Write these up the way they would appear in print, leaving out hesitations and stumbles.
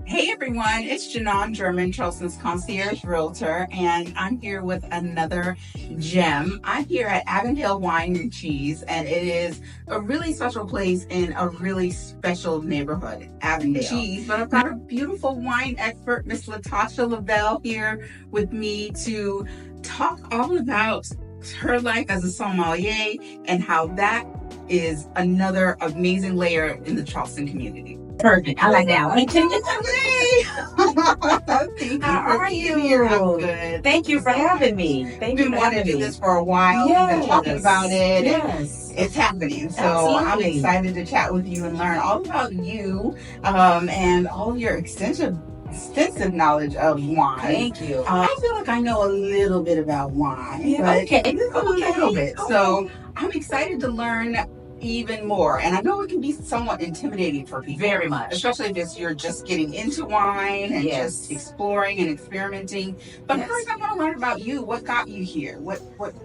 Hey everyone, it's Janon German, Charleston's Concierge Realtor, and I'm here with another gem. I'm here at Avondale Wine Cheese, and it is a really special place in a really special neighborhood, Avondale Cheese. But I've got a beautiful wine expert, Miss Latasha Tavelle, here with me to talk all about her life as a sommelier and how that is another amazing layer in the Charleston community. Perfect. I like that one. How are you? I'm good. Thank you for having me. We've been wanting to do this for a while. We've been talking about it. Yes. It's happening. So Absolutely. I'm excited to chat with you and learn all about you and all of your extensive knowledge of wine. Thank you. I feel like I know a little bit about wine. Yeah, but okay. just a little bit. So I'm excited to learn even more, and I know it can be somewhat intimidating for people, Very much. especially if you're just getting into wine and just exploring and experimenting. But first, I want to learn about you. What got you here? What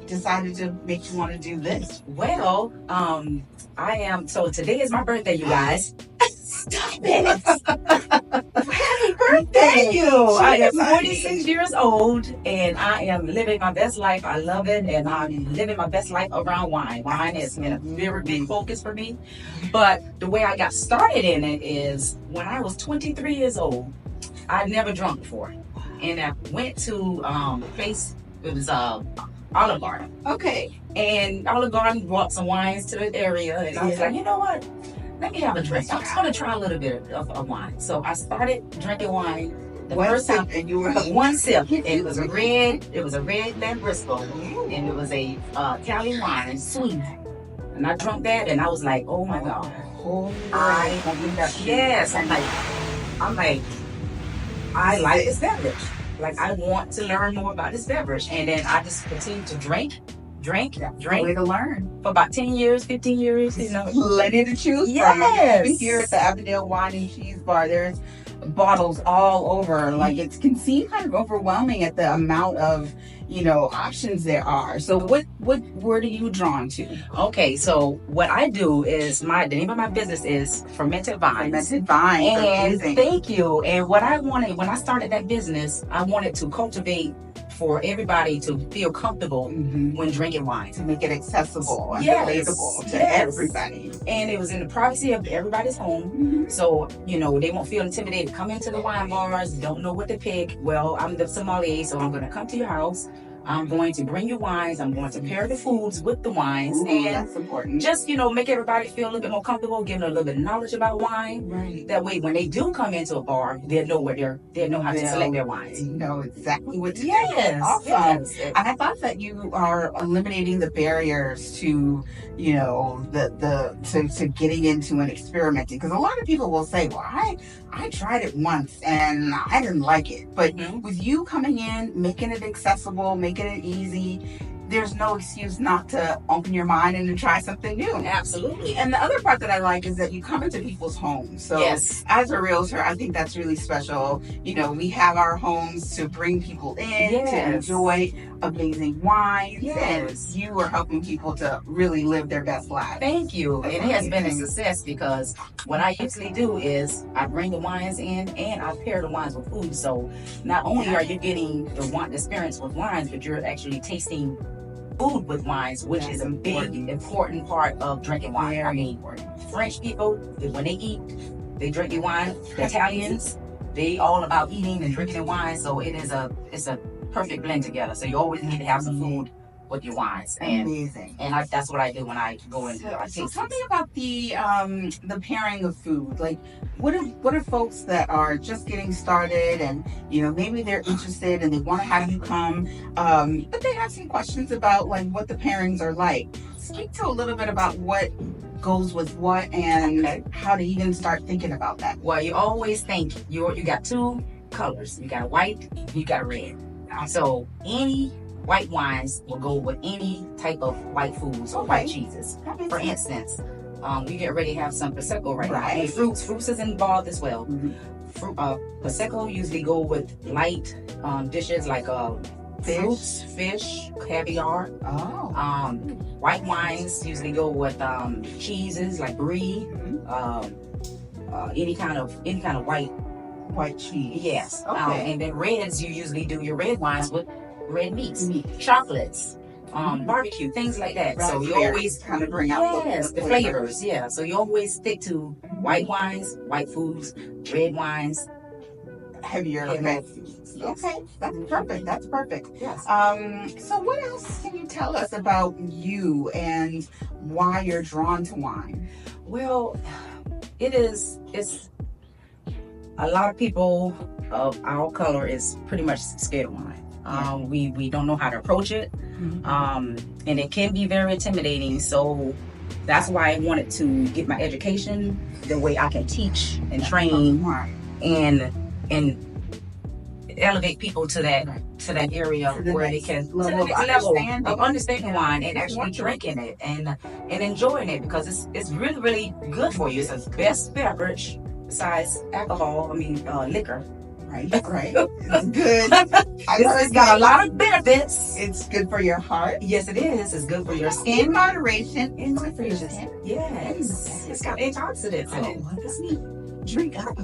decided to make you want to do this? Well, I am. So today is my birthday, you guys. Stop it! Happy birthday! Thank you. I am 46 years old, and I am living my best life. I love it, and I'm living my best life around wine. Wine has been a very big focus for me. But the way I got started in it is when I was 23 years old. I'd never drunk before, and I went to a place. It was Olive Garden. Okay. And Olive Garden brought some wines to the area, and I was like, you know what? Let me have a drink. I'm just going to try a little bit of wine. So I started drinking wine. The first time, and you were one sip. It was a red Lambrusco, and it was a Italian wine, sweet. And I drank that, and I was like, oh my God. Yes, I'm like, I like this beverage. Like, I want to learn more about this beverage. And then I just continued to drink. Way to learn. For about 10 years, 15 years, you know. Plenty to choose from. Yes. Even here at the Avondale Wine and Cheese Bar, there's bottles all over. Like, it can seem kind of overwhelming at the amount of, options there are. So what word are you drawn to? Okay, so what I do is the name of my business is Fermented Vines. Fermented Vines. And amazing. Thank you. And what I wanted, when I started that business, I wanted to cultivate for everybody to feel comfortable when drinking wine. To make it accessible and Yes. relatable to everybody. And it was in the privacy of everybody's home. So, they won't feel intimidated. Come into the wine bars, don't know what to pick. Well, I'm the sommelier, so I'm going to come to your house. I'm going to bring you wines. I'm going to pair the foods with the wines. And that's important. Just, make everybody feel a little bit more comfortable, give them a little bit of knowledge about wine. Right. That way, when they do come into a bar, they'll know how to select their wines. You know exactly what to do. Yes. Awesome. Yes. And I thought that you are eliminating the barriers to, to getting into and experimenting. Because a lot of people will say, well, I tried it once and I didn't like it. But with you coming in, making it accessible, making it easy, there's no excuse not to open your mind and to try something new. Absolutely. And the other part that I like is that you come into people's homes. So as a realtor, I think that's really special. We have our homes to bring people in to enjoy amazing wines. And you are helping people to really live their best lives. Thank you. And it has been a success because what I usually do is I bring the wines in and I pair the wines with food. So not only are you getting the experience with wines, but you're actually tasting food with wines, which is a big, important part of drinking wine. I mean, French people, when they eat, they drink their wine. The Italians, they all about eating and drinking their wine. So it's a perfect blend together. So you always need to have some food with your wines. Amazing. And that's what I do when I go in. So tell me about the pairing of food. Like, what are folks that are just getting started and maybe they're interested and they want to have you come, but they have some questions about like what the pairings are like. Speak to a little bit about what goes with what and how to even start thinking about that. Well, you always think you got two colors. You got white, you got red. So any white wines will go with any type of white foods or white cheeses. For instance, we get ready to have some Prosecco right now. And fruits is involved as well. Prosecco usually go with light dishes like fruits, fish, caviar. White wines usually go with cheeses like brie, any kind of white White cheese. Yes. Okay. And then reds, you usually do your red wines with red meats, Meat. chocolates, barbecue, things like that. So you always kind of bring out the flavors. Yeah. So you always stick to white wines, white foods, red wines, heavier red foods. Yes. Okay, that's perfect. That's perfect. Yes. So what else can you tell us about you and why you're drawn to wine? Well, it's a lot of people of our color is pretty much scared of wine. We don't know how to approach it, and it can be very intimidating. So that's why I wanted to get my education the way I can teach and train and elevate people to that area where they can level of understanding wine and actually drinking it and enjoying it, because it's really, really good for you. It's the best beverage besides alcohol. I mean, liquor. Right. It's good. It's got a lot of benefits. It's good for your heart. Yes, it is. It's good for your skin. In moderation. Yes. It's got antioxidants in it. That's neat. Drink up.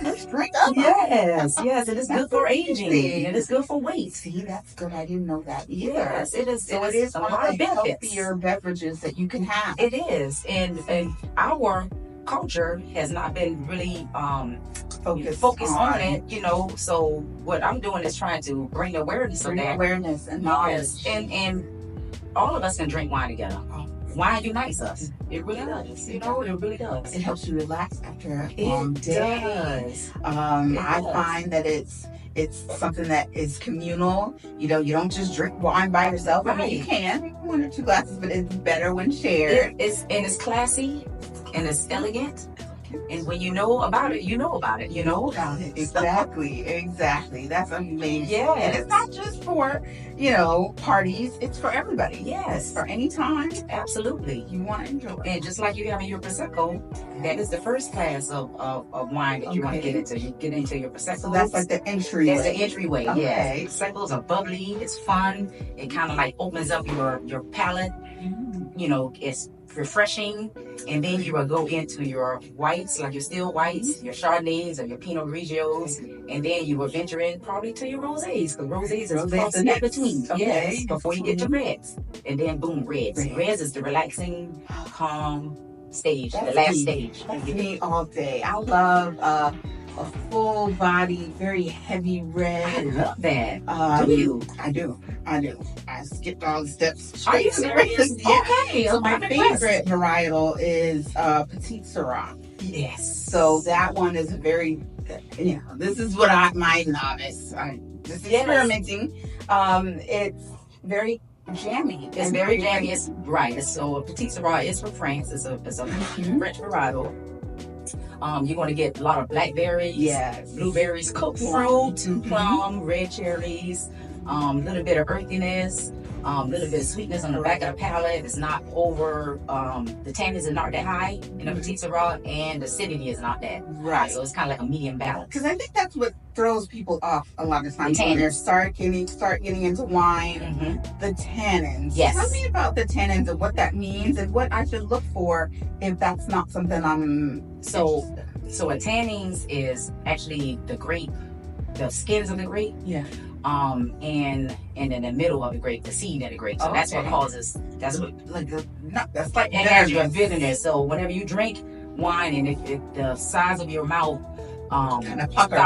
Let's drink up. Yes. It is good for aging. It is good for weight. See, that's good. I didn't know that either. Yes, it is. So it is a one lot of of the benefits. healthier beverages that you can have. It is, and our culture has not been really focused on it. So what I'm doing is trying to bring awareness of that. Awareness and knowledge. And all of us can drink wine together. Wine unites us. It really does. It really does. It helps you relax after a long day. Does. I find that it's something that is communal. You don't just drink wine by yourself. I mean, you can 1 or 2 glasses, but it's better when shared. It's classy and it's elegant. And when you know about it, you know about it. Exactly. That's amazing. Yeah. And it's not just for, parties. It's for everybody. Yes. For any time. Absolutely. You want to enjoy. And just like you have in your Prosecco, that is the first class of wine that you want to get into. You get into your Prosecco. So that's like the entry. That's the entryway. Okay. Yes. Proseccos are bubbly. It's fun. It kind of like opens up your palate. It's refreshing, and then you will go into your whites, like your still whites, your Chardonnays or your Pinot Grigios, and then you will venture in probably to your rosés, because rosés is the next between. Okay. Yes, before you get to reds, and then boom, reds. Reds is the relaxing, calm stage, the last stage. That's me all day. I love a full body, very heavy red. I love that. Do you? I do. I skipped all the steps. Are you serious? Yeah. Okay. So my favorite varietal is Petite Syrah. Yes. So that one is very, this is what my novice. I'm just experimenting. It's very jammy. It's very jammy. It's right. So Petite Syrah is from France. It's a French varietal. You're going to get a lot of blackberries, blueberries, cooked fruit, plum, red cherries, a little bit of earthiness, a little bit of sweetness on the back of the palate. It's not over, the tannins are not that high in the Petite Syrah, and the acidity is not that high. So it's kind of like a medium balance. Because I think that's what throws people off a lot of times when they start getting into wine. The tannins. Yes. Tell me about the tannins and what that means and what I should look for if that's not something I'm. So a tannins is actually the grape, the skins of the grape. Yeah. And in the middle of the grape, the seed of the grape. So that's what causes. That's what that's like it has your bitterness. So whenever you drink wine, and if the size of your mouth kind of pucker.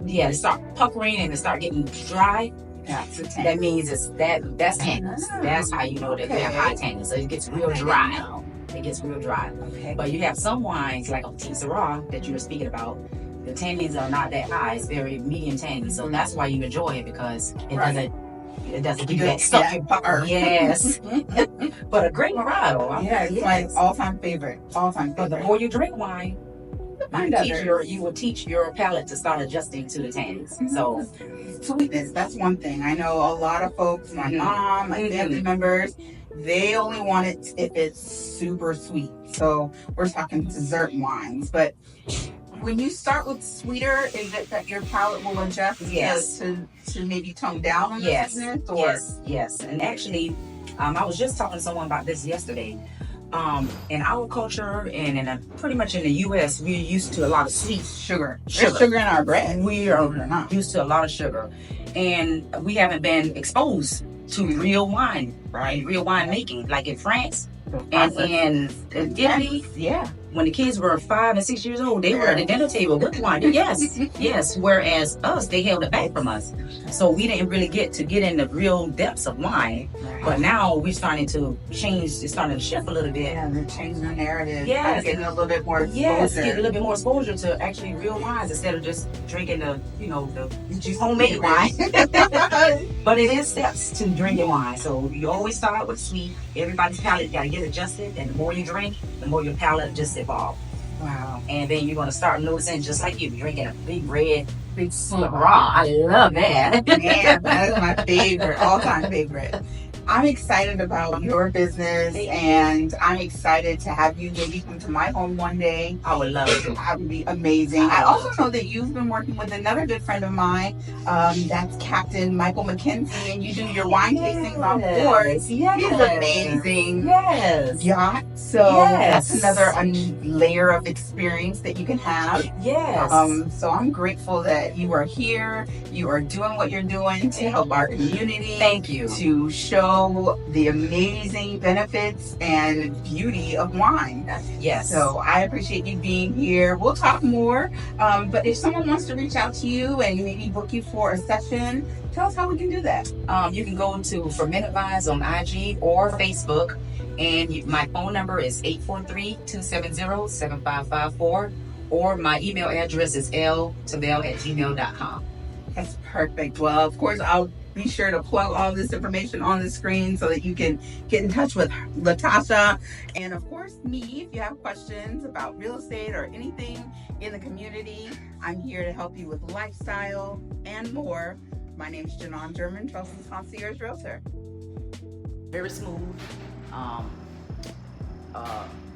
It start puckering and it start getting dry. That means that's tannins. That's how you know that they have high tannins. So it gets real dry. It gets real dry. Okay. But you have some wines like a Petite Syrah that you were speaking about. The tannins are not that high. It's very medium tannin. So that's why you enjoy it, because it doesn't give you that stuff. Yes. But a great varietal. It's my all-time favorite. But the more you drink wine, you will teach your palate to start adjusting to the tannins. So sweetness, that's one thing. I know a lot of folks, my mom, my family members, they only want it if it's super sweet. So we're talking dessert wines. But when you start with sweeter, is it that your palate will adjust to maybe tone down on the sweetness? Or? Yes. And actually, I was just talking to someone about this yesterday. In our culture and pretty much in the U.S., we're used to a lot of sweet Sugar. There's sugar in our bread. We are used to a lot of sugar, and we haven't been exposed to real wine, right? Real wine making, like in France and in Italy. Yeah. When the kids were 5 and 6 years old, they were at the dinner table with wine. Yes. Whereas us, they held it back from us, so we didn't really get in the real depths of wine. Right. But now we're starting to change. It's starting to shift a little bit. Yeah, they're changing the narrative. Yes. Getting a little bit more exposure. Yes, get a little bit more exposure to actually real wines instead of just drinking the homemade wine. But it is steps to drinking wine. So you always start out with sweet. Everybody's palate got to get adjusted, and the more you drink, the more your palate just evolve. Wow. And then you're going to start noticing, just like you, drinking a big red, Big Syrah. I love that. Man, that is my favorite, all-time favorite. I'm excited about your business, and I'm excited to have you maybe come to my home one day. I would love it. That would be amazing. I also know that you've been working with another good friend of mine. That's Captain Michael McKenzie, and you do your wine tastings on board. Yes. He's amazing. Yes. Yeah. So that's another layer of experience that you can have. Yes. So I'm grateful that you are here. You are doing what you're doing to help our community. Thank you. To show the amazing benefits and beauty of wine. Yes. So I appreciate you being here. We'll talk more. But if someone wants to reach out to you and maybe book you for a session, tell us how we can do that. You can go to Fermented Vines on IG or Facebook. And my phone number is 843-270-7554. Or my email address is ltavelle@gmail.com. That's perfect. Well, of course, I'll be sure to plug all this information on the screen so that you can get in touch with Latasha. And of course, me, if you have questions about real estate or anything in the community, I'm here to help you with lifestyle and more. My name is Janon German, Charleston's Concierge Realtor. Very smooth.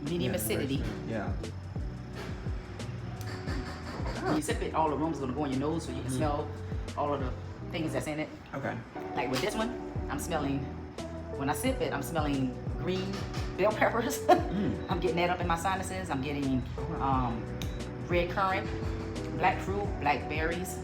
Medium acidity. Yeah. When you sip it, all the aromas going to go in your nose, so you can smell all of the things that's in it. Okay. Like with this one, I'm smelling, when I sip it, I'm smelling green bell peppers. I'm getting that up in my sinuses. I'm getting red currant, black fruit, blackberries,